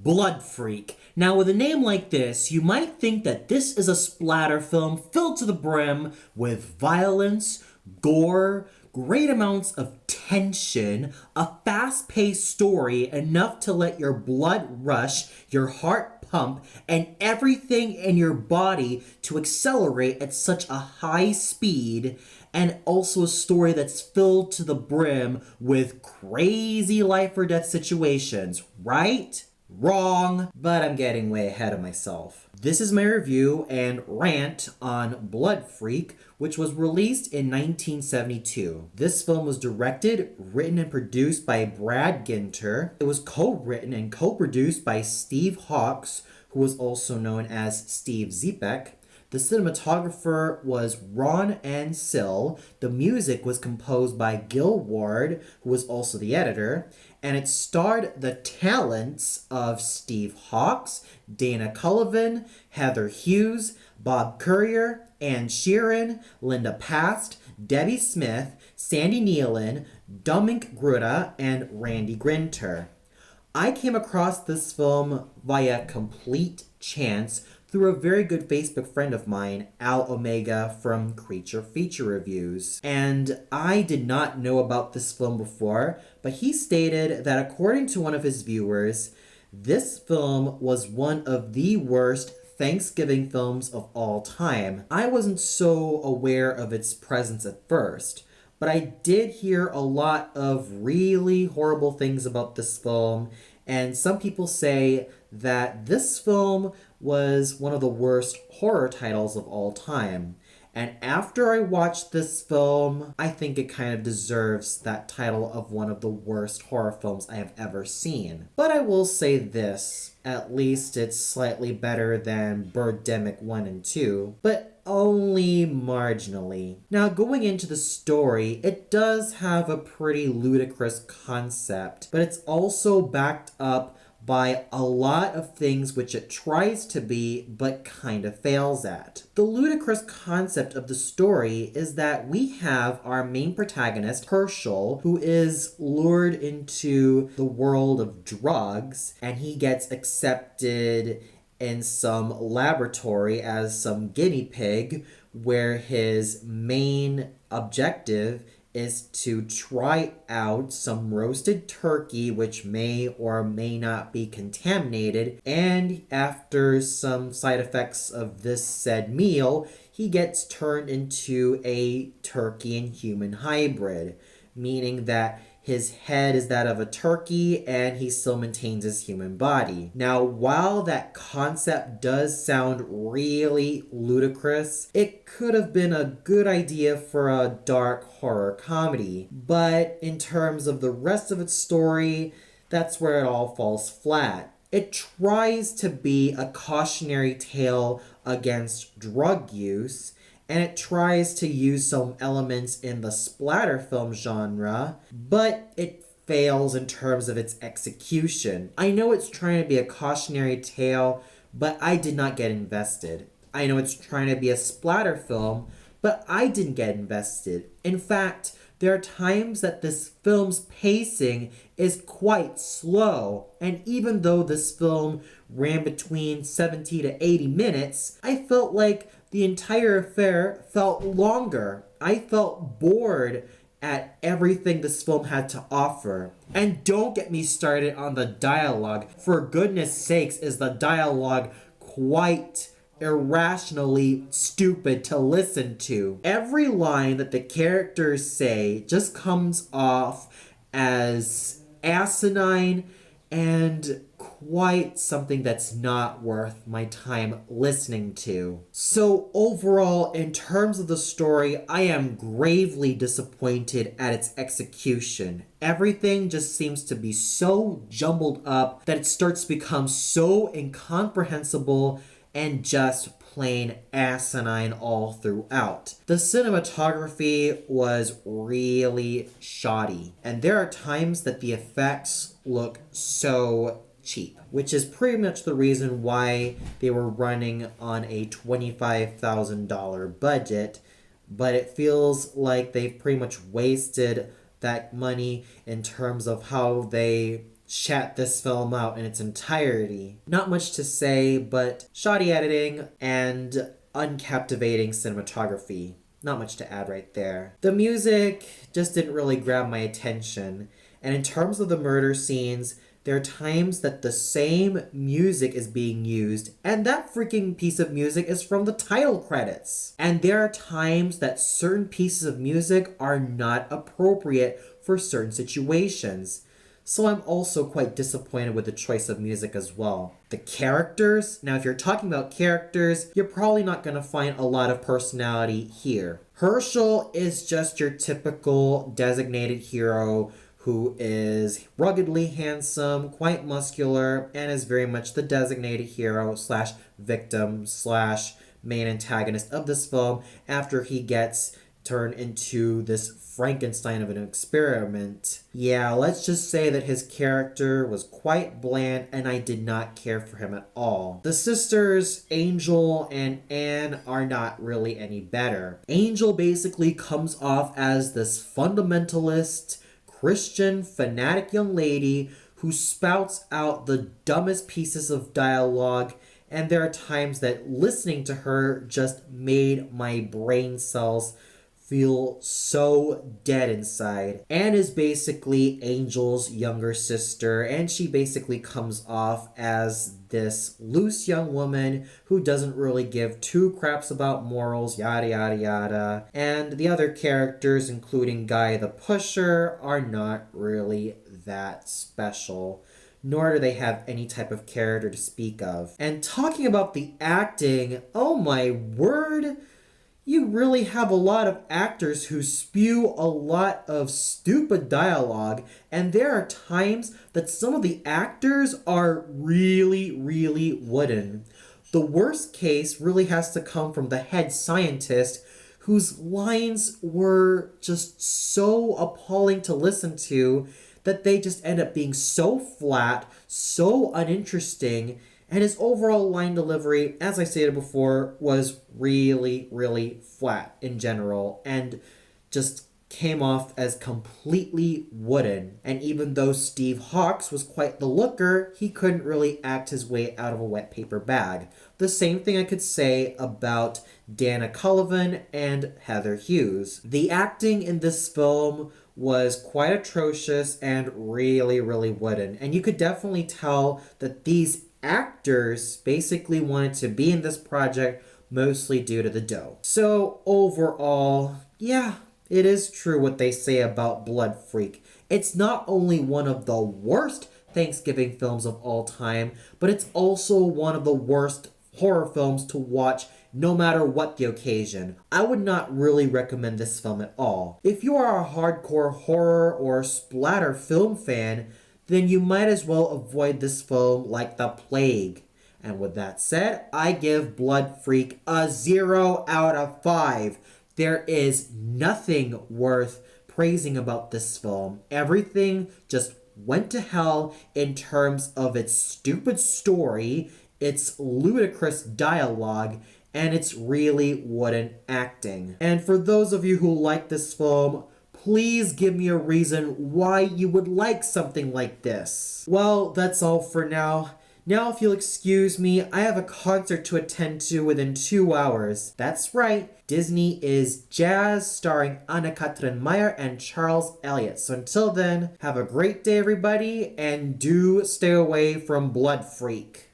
Blood Freak. Now, with a name like this, you might think that this is a splatter film filled to the brim with violence, gore, great amounts of tension, a fast paced story enough to let your blood rush, your heart pump, and everything in your body to accelerate at such a high speed, and also a story that's filled to the brim with crazy life or death situations, right? Wrong, but I'm getting way ahead of myself. This is my review and rant on Blood Freak, which was released in 1972. This film was directed, written, and produced by Brad Ginter. It was co-written and co-produced by Steve Hawks, who was also known as Steve Zepek. The cinematographer was Ron Ansel. The music was composed by Gil Ward, who was also the editor. And it starred the talents of Steve Hawks, Dana Cullivan, Heather Hughes, Bob Courier, Ann Sheeran, Linda Past, Debbie Smith, Sandy Nealon, Dominic Gruda, and Randy Grinter. I came across this film via complete chance through a very good Facebook friend of mine, Al Omega from Creature Feature Reviews. And I did not know about this film before, but he stated that according to one of his viewers, this film was one of the worst Thanksgiving films of all time. I wasn't so aware of its presence at first, but I did hear a lot of really horrible things about this film, and some people say that this film was one of the worst horror titles of all time. And after I watched this film, I think it kind of deserves that title of one of the worst horror films I have ever seen. But I will say this, at least it's slightly better than Birdemic 1 and 2, but only marginally. Now, going into the story, it does have a pretty ludicrous concept, but it's also backed up by a lot of things which it tries to be but kind of fails at. The ludicrous concept of the story is that we have our main protagonist, Herschel, who is lured into the world of drugs, and he gets accepted in some laboratory as some guinea pig, where his main objective is to try out some roasted turkey which may or may not be contaminated, and after some side effects of this said meal, he gets turned into a turkey and human hybrid, meaning that his head is that of a turkey and he still maintains his human body. Now, while that concept does sound really ludicrous, it could have been a good idea for a dark horror comedy. But in terms of the rest of its story, that's where it all falls flat. It tries to be a cautionary tale against drug use, and it tries to use some elements in the splatter film genre, but it fails in terms of its execution. I know it's trying to be a cautionary tale, but I did not get invested. I know it's trying to be a splatter film, but I didn't get invested. In fact, there are times that this film's pacing is quite slow, and even though this film ran between 70 to 80 minutes, I felt like the entire affair felt longer. I felt bored at everything this film had to offer. And don't get me started on the dialogue. For goodness sakes, is the dialogue quite irrationally stupid to listen to. Every line that the characters say just comes off as asinine and quite something that's not worth my time listening to. So overall, in terms of the story, I am gravely disappointed at its execution. Everything just seems to be so jumbled up that it starts to become so incomprehensible and just plain asinine all throughout. The cinematography was really shoddy, and there are times that the effects look so cheap, which is pretty much the reason why they were running on a $25,000 budget, but it feels like they've pretty much wasted that money in terms of how they chat this film out in its entirety. Not much to say, but shoddy editing and uncaptivating cinematography. Not much to add right there. The music just didn't really grab my attention. And in terms of the murder scenes, there are times that the same music is being used, and that freaking piece of music is from the title credits. And there are times that certain pieces of music are not appropriate for certain situations. So I'm also quite disappointed with the choice of music as well. The characters, now if you're talking about characters, you're probably not going to find a lot of personality here. Herschel is just your typical designated hero who is ruggedly handsome, quite muscular, and is very much the designated hero slash victim slash main antagonist of this film after he gets turned into this Frankenstein of an experiment. Yeah, let's just say that his character was quite bland and I did not care for him at all. The sisters, Angel and Anne, are not really any better. Angel basically comes off as this fundamentalist, Christian, fanatic young lady who spouts out the dumbest pieces of dialogue, and there are times that listening to her just made my brain cells feel so dead inside. Anne is basically Angel's younger sister, and she basically comes off as this loose young woman who doesn't really give two craps about morals, yada yada yada. And the other characters, including Guy the Pusher, are not really that special, nor do they have any type of character to speak of. And talking about the acting, oh my word, you really have a lot of actors who spew a lot of stupid dialogue, and there are times that some of the actors are really, really wooden. The worst case really has to come from the head scientist, whose lines were just so appalling to listen to that they just end up being so flat, so uninteresting, and his overall line delivery, as I stated before, was really, really flat in general and just came off as completely wooden. And even though Steve Hawkes was quite the looker, he couldn't really act his way out of a wet paper bag. The same thing I could say about Dana Cullivan and Heather Hughes. The acting in this film was quite atrocious and really, really wooden. And you could definitely tell that these actors basically wanted to be in this project mostly due to the dough. So overall, yeah, it is true what they say about Blood Freak. It's not only one of the worst Thanksgiving films of all time, but it's also one of the worst horror films to watch no matter what the occasion. I would not really recommend this film at all. If you are a hardcore horror or splatter film fan, then you might as well avoid this film like the plague. And with that said, I give Blood Freak a 0 out of 5. There is nothing worth praising about this film. Everything just went to hell in terms of its stupid story, its ludicrous dialogue, and its really wooden acting. And for those of you who like this film, please give me a reason why you would like something like this. Well, that's all for now. Now, if you'll excuse me, I have a concert to attend to within 2 hours. That's right, Disney is Jazz, starring Anna-Katrin Meyer and Charles Elliott. So until then, have a great day, everybody, and do stay away from Blood Freak.